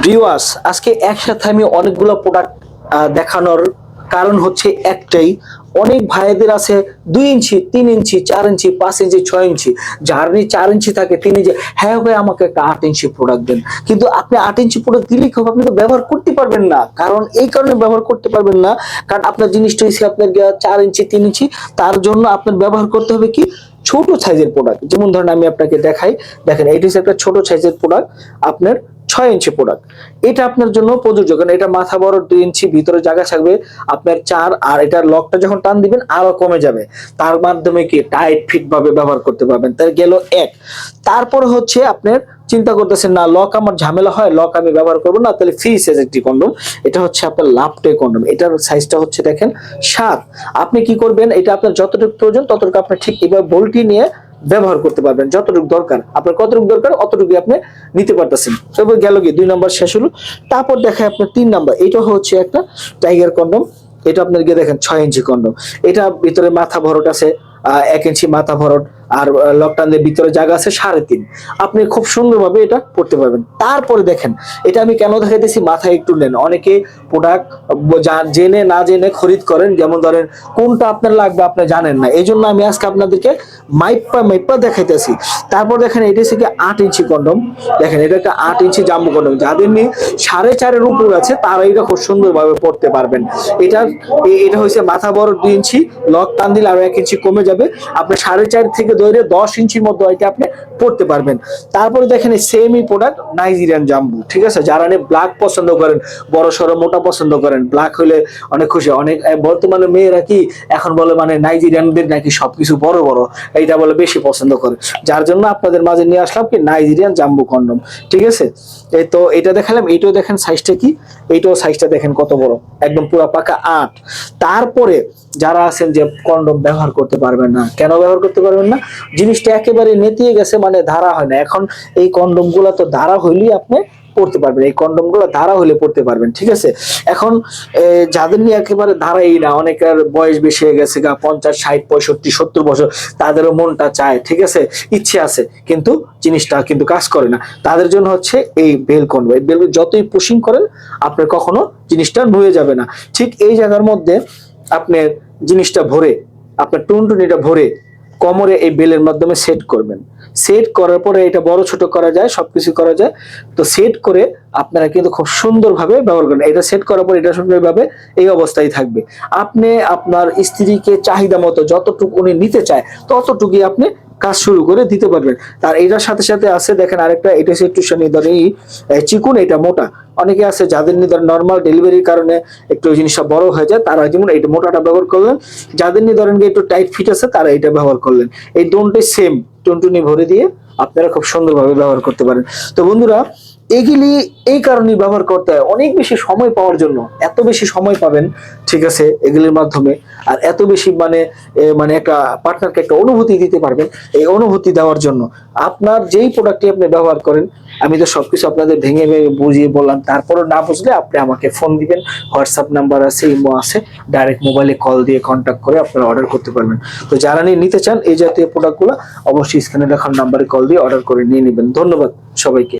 Viewers, আজকে একসাথে আমি অনেকগুলো প্রোডাক্ট দেখানোর কারণ হচ্ছে একটাই। অনেক ভাইদের আছে 2 ইঞ্চি, 3 ইঞ্চি, 4 ইঞ্চি, 5 ইঞ্চি, 6 ইঞ্চি। যার 4 ইঞ্চি থাকে তিনি যে হ্যাঁ ভাই আমাকে একটা 8 ইঞ্চি প্রোডাক্ট দেন, কিন্তু আপনি 8 ইঞ্চি প্রোডাক্ট দিলেই খুব আপনি তো ব্যবহার করতে পারবেন না। কারণ এই কারণে ব্যবহার করতে পারবেন না, কারণ আপনার জিনিসটা হচ্ছে আপনার 4 ইঞ্চি, 3 ইঞ্চি। তার জন্য আপনার ব্যবহার করতে হবে কি ছোট সাইজের প্রোডাক্ট। যেমন ধরেন আমি আপনাকে দেখাই, দেখেন এটা হচ্ছে একটা ছোট সাইজের প্রোডাক্ট, আপনার 6 ইঞ্চি প্রোডাক্ট। এটা আপনার জন্য প্রযোজ্য, কারণ এটা মাথা বড়, 2 ইঞ্চি ভিতরে জায়গা থাকবে আপনার 4, আর এটার লকটা যখন টান দিবেন আরো কমে যাবে। তার মাধ্যমে কি টাইট ফিট ভাবে ব্যবহার করতে পারবেন। তার গেল এক। তারপর হচ্ছে আপনার চিন্তা করতেছেন না লক আমার ঝামেলা হয়, লক আমি ব্যবহার করবো না, তাহলে ফ্রি সাইজ একটি কন্ডম। এটা হচ্ছে আপনার লাভটে কন্ডম। এটার সাইজটা হচ্ছে দেখেন 7। আপনি কি করবেন, এটা আপনার যতটুকু প্রয়োজন ততটুকু আপনি ঠিক এভাবে বল্টি নিয়ে ব্যবহার করতে পারবেন। যতটুকু দরকার আপনার, কতটুকু দরকার অতটুকু আপনি নিতে পারতেছেন। তবে গেল কি 2 নাম্বার শেষ হলো। তারপর দেখায় আপনার 3 নাম্বার। এটা হচ্ছে একটা টাইগার কন্ডম। এটা আপনার গিয়ে দেখেন 6 ইঞ্চি কন্ডম। এটা ভিতরে মাথা ভরট আছে 1 ইঞ্চি মাথা ভরট, আর লকডাউনের ভিতরে জায়গা আছে 3.5। আপনি খুব সুন্দরভাবে এটা পড়তে পারবেন। তারপরে দেখেন এটা আমি কেন দেখাইতেছি, মাথায় একটু নেন। অনেকে প্রোডাক্ট জেনে না জেনে খরিদ করেন, যেমন ধরেন কোনটা আপনার লাগবে আপনি জানেন না, এই জন্য আমি আজকে আপনাদেরকে মাইপা দেখাইতেছি। তারপর দেখেন এটা হচ্ছে কি 8 ইঞ্চি কন্ডম। দেখেন এটা একটা 8 ইঞ্চি জাম্বো কন্ডম। যাদের নিয়ে 4.5-এর উপর আছে তারা এটা খুব সুন্দরভাবে পড়তে পারবেন। এটা হচ্ছে মাথা বড় 2 ইঞ্চি, লক টান দিলে আরো 1 ইঞ্চি কমে যাবে। আপনি 4.5 থেকে ধরে 10 ইঞ্চির মধ্যে এটা আপনি পড়তে পারবেন। তারপরে দেখেন সেমই প্রোডাক্ট নাইজেরিয়ান জাম্বু। ঠিক আছে, যারা ব্ল্যাক পছন্দ করেন, বড় সড়ো মোটা পছন্দ করেন, ব্ল্যাক হলে অনেক খুশি। অনেক বর্তমানে মেয়েরা কি এখন বলে নাইজেরিয়ানদের নাকি সবকিছু বড় বড়, এইটা বলে বেশি পছন্দ করে। যার জন্য আপনাদের মাঝে নিয়ে আসলাম কি নাইজেরিয়ান জাম্বু কন্ডম। ঠিক আছে, এই তো এটা দেখালাম। এইটাও দেখেন সাইজটা কি, এইটাও সাইজটা দেখেন কত বড়, একদম পুরো পাকা 8। তারপরে যারা আছেন যে কন্ডম ব্যবহার করতে পারবেন না, কেন ব্যবহার করতে পারবেন না, জিনিসটা একেবারে নেতিয়ে গেছে, ধারা হয় না। এখন এই কন্ডম গুলা তো ধারা হইলেই আপনি পড়তে পারবেন, এই কন্ডম গুলো ধারা হইলে পড়তে পারবেন। ঠিক আছে, এখন যাদের নিয়ে একেবারে ধারাই না, অনেকের বয়স বেশি হয়ে গেছে 50, 60, 65, 70 বছর, তাদেরও মনটা চায়, ঠিক আছে, ইচ্ছে আছে, কিন্তু জিনিসটা কিন্তু কাজ করে না। তাদের জন্য হচ্ছে এই বেল কন্ডম। এই বেল যতই পুশিং করেন আপনার কখনো জিনিসটা নুয়ে যাবে না। ঠিক এই জায়গার মধ্যে আপনার জিনিসটা ভরে, আপনার টুনটুনিটা ভরে কোমরে এই বেলের মাধ্যমে সেট করবেন। সেট করার পরে এটা বড় ছোট করা যায়, সবকিছু করা যায়। তো সেট করে আপনারা কিন্তু খুব সুন্দরভাবে ব্যবহার করেন। এটা সেট করার পর এটা সুন্দরভাবে এই অবস্থায় থাকবে। আপনি আপনার স্ত্রীকে চাহিদা মতো যতটুকু উনি নিতে চায় ততটুকুই আপনি কাজ শুরু করে দিতে পারবেন। তার এটার সাথে সাথে আছে দেখেন আরেকটা, এটা হচ্ছে একটু চিকুন, এটা মোটা। অনেকে আছে যাদের নিয়ে নর্মাল ডেলিভারির কারণে একটু জিনিসটা বড় হয়ে যায়, তারা যেমন এই মোটাটা ব্যবহার করলেন। যাদের নিয়ে ধরেন একটু টাইট ফিট আছে তারা এটা ব্যবহার করলেন। এই দুটোই সেম, টুনটুনি ভরে দিয়ে আপনারা খুব সুন্দরভাবে ব্যবহার করতে পারেন। তো বন্ধুরা, এগুলি এই কারণেই ব্যবহার করতে হয় অনেক বেশি সময় পাওয়ার জন্য। এত বেশি সময় পাবেন, ঠিক আছে, এগুলির মাধ্যমে। আর এত বেশি একটা পার্টনারকে একটা অনুভূতি দিতে পারবেন। এই অনুভূতি দেওয়ার জন্য আপনার যেই প্রোডাক্টটি আপনি ব্যবহার করেন, আমি তো সবকিছু আপনাদের ভেঙে ভেঙে বুঝিয়ে বললাম, তারপরও না বুঝলে আপনি আমাকে ফোন দিবেন। হোয়াটসঅ্যাপ নাম্বার আছে, ইমো আছে, ডাইরেক্ট মোবাইলে কল দিয়ে কন্ট্যাক্ট করে আপনারা অর্ডার করতে পারবেন। তো যারা নিতে চান এই জাতীয় প্রোডাক্টগুলো, অবশ্যই স্ক্রিনে দেখানো নাম্বারে কল দিয়ে অর্ডার করে নিয়ে নেবেন। ধন্যবাদ সবাইকে।